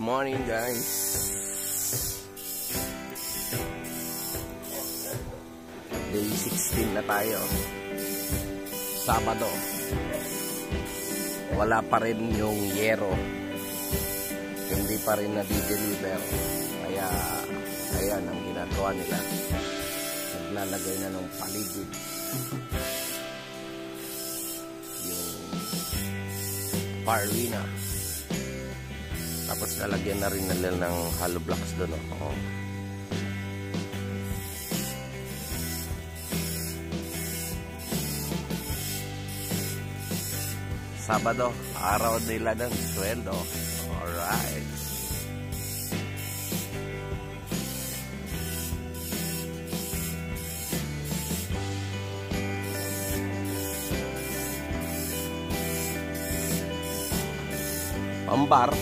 morning guys. Day 16 na tayo. Sabado. Wala pa rin yung yero. Hindi pa rin na-deliver. Kaya ayan ang ginagawa nila. Naglalagay na ng paligid. Yung parlina. Tapos lalagyan na rin nila ng hollow blocks doon. Oh. Sabado, araw nila ng sweldo. Alright. Pambar.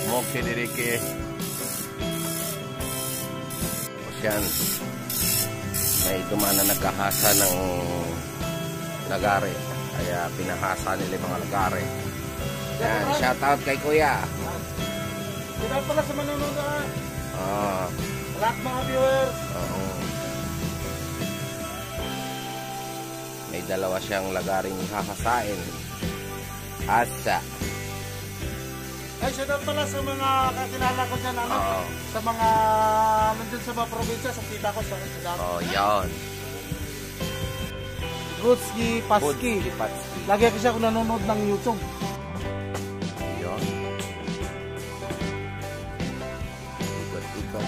Moke direke. Tapos yan. May dumana nagkahasa ng lagare. Kaya pinahasa nila yung mga lagare. Yan, shoutout kay Kuya. Shoutout pala sa manonood ah. Lahat mga viewers. May dalawa siyang lagaring hahasain. Asa. Ay, shoutout pala sa mga kakilala ko dyan, sa mga nandun sa mga probinsya, sa tita ko, sa shoutout. Oh, yan. Gutski Paski. Lagi kasi ako nanonood ng YouTube. Yan. Ikot.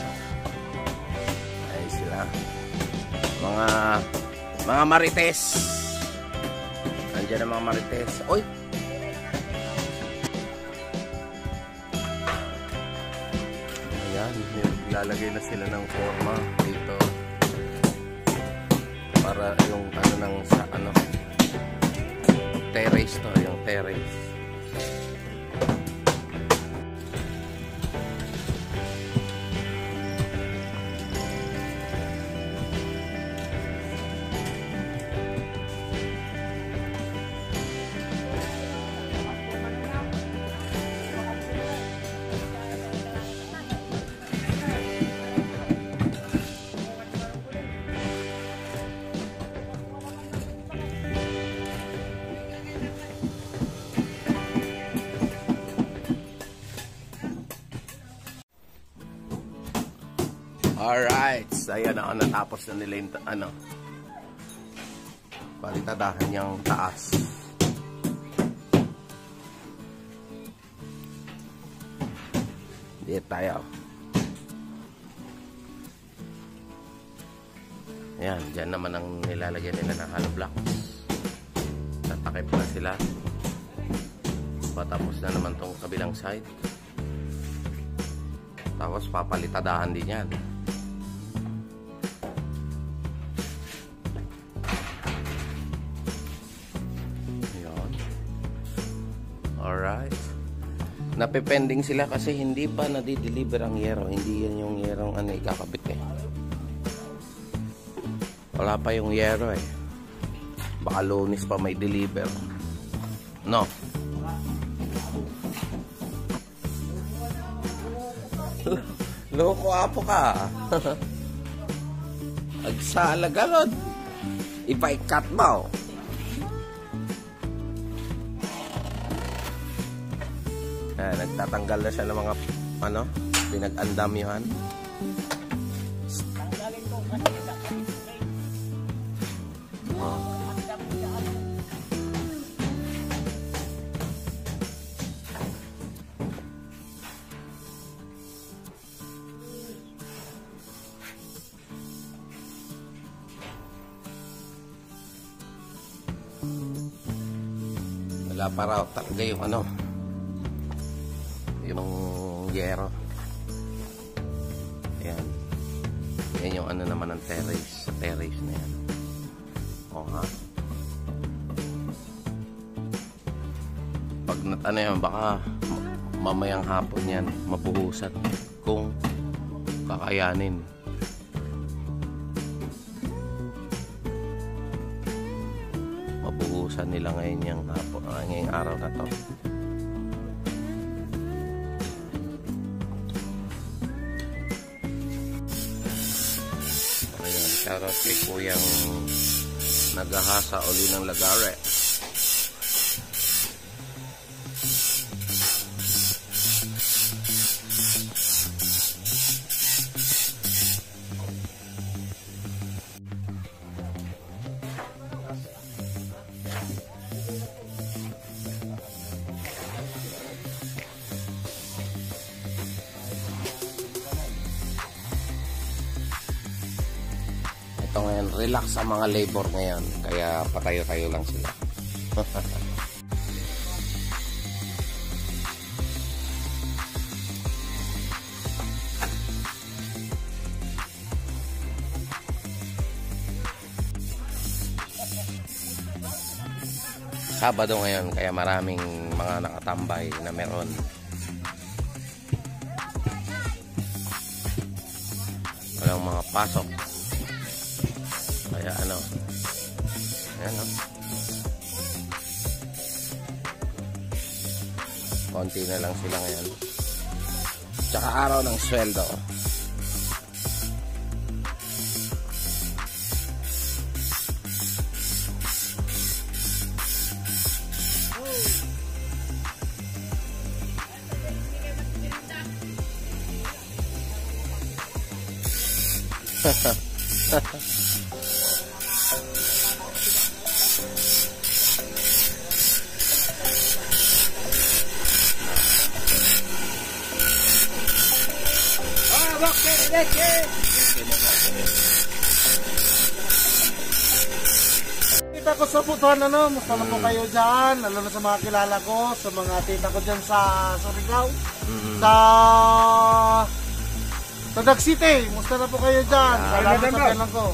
Ay sila. Mga marites. Nandiyan ang mga marites. Oy! Ayan, lalagay na sila ng forma dito para yung terrace to, yung terrace. Alright, ayan na, natapos na nila yung palitadahan niyang taas. Dito tayo. Ayan, dyan naman ang nilalagyan nila ng hollow blocks. Tatakip na sila. Patapos na naman tong kabilang side. Tapos papalitadahan din yan. Ayan. Alright. Napepending sila kasi hindi pa nadi-deliver ang yero. Hindi yan yung yerong ikakabit eh. Wala pa yung yero eh. Baka Lunes pa may deliver. No. Loko apo ka. Agsalagad. Ipa-cut mo. Nagtatanggal na siya ng mga pinag-andam yan. Wala pa raw talaga yung yung yero. Ayan. Yan yung naman ng terrace. Sa terrace na yan. O ha. Pag yan, baka mamayang hapon yan mabuhusan kung kakayanin. Inuubusan nila ngayon yung ngayong araw na to. Ayan, shoutout kay Kuyang naghahasa uli ng lagare. Ngayon, relax ang mga labor ngayon, kaya patayo-tayo lang sila. Sabado ngayon, kaya maraming mga nakatambay na meron. Walang mga pasok. Kaya ano, ayan o. Konti na lang sila ngayon. Tsaka araw ng sweldo. Kita ko sa putuan, musta na po kayo dyan, lalo na sa mga kilala ko, sa mga tita ko dyan sa Surigao, sa Tadag City, musta na po kayo dyan, salamat sa kailan ko.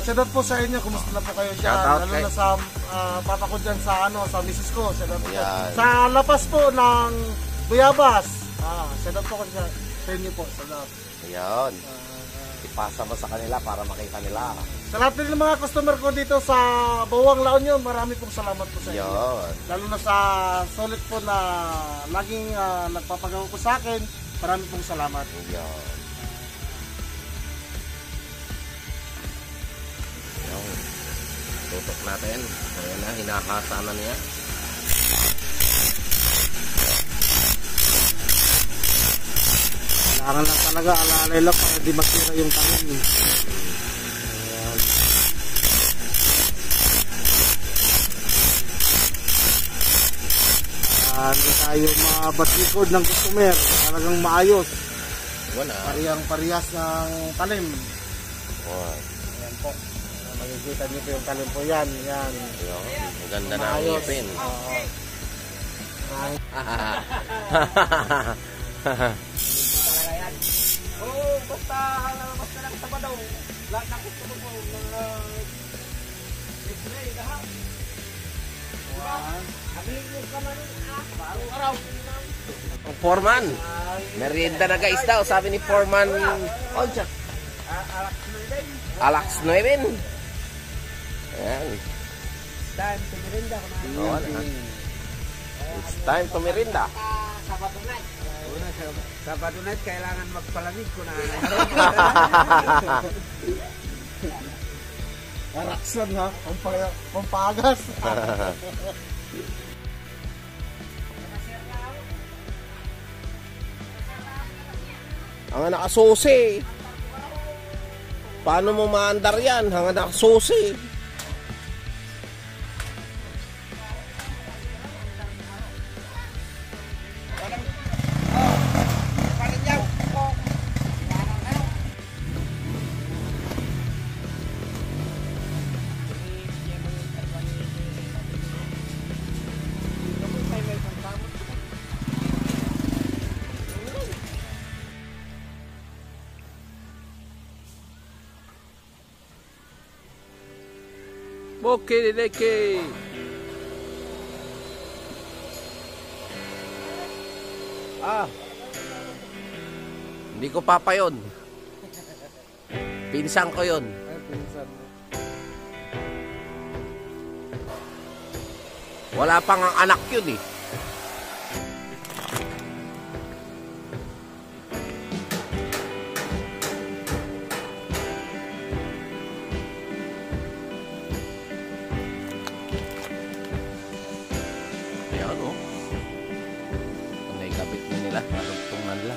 Shoutout po sa inyo, kumusta na po kayo dyan, lalo na sa papa ko dyan sa misis ko, shoutout po sa lapas po ng Buyabas, shoutout po ko sa inyo po, shoutout. Ayan, ipasa mo sa kanila para makita nila. Sa lahat ng mga customer ko dito sa Bawang La Union, marami pong salamat po sa inyo. Lalo na sa solid po na laging nagpapagawa po sa akin, marami pong salamat. Ayan. Tutok natin. Ayan na, hinahasa na niya. Kailangan lang talaga, alalay lang para di masira yung tanim. Ayan. Hindi tayo mabatikod ng customer. Talagang maayos. Parehas ng tanim. Ayan po. Makikita niyo po yung talim po yan. Yan. Ang ganda na ang ipin. Basta lang sa badaw. Lahat na gusto mo spray lahat. Foreman, merienda na guys daw, sabi ni Foreman. Alex Nuevin. Ayan. Time to merinda. It's time to merinda. Sabado night, kailangan magpalamig ko na. Araksan ha, pampagas. Ang nakasusi. Paano mo maandar yan? Ang nakasusi. Okay, leke. Hindi ko papa yun. Pinsan ko yun. Wala pang ang anak yun eh. Ayan o. Kung naikabit mo nila, malugtungan nila.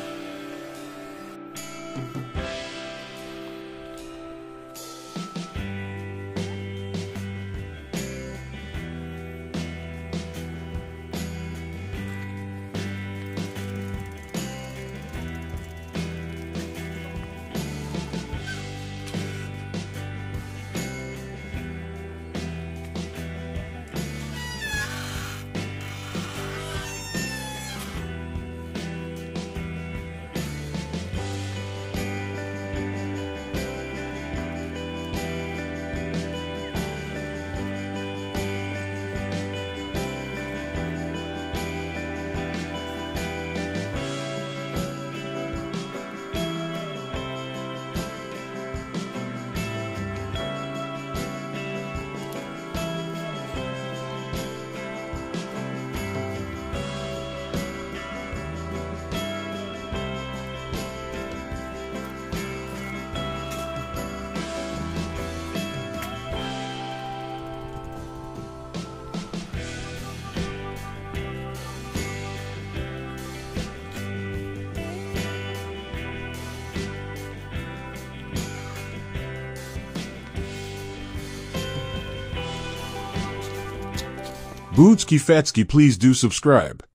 Bootski Fatsky, please do subscribe.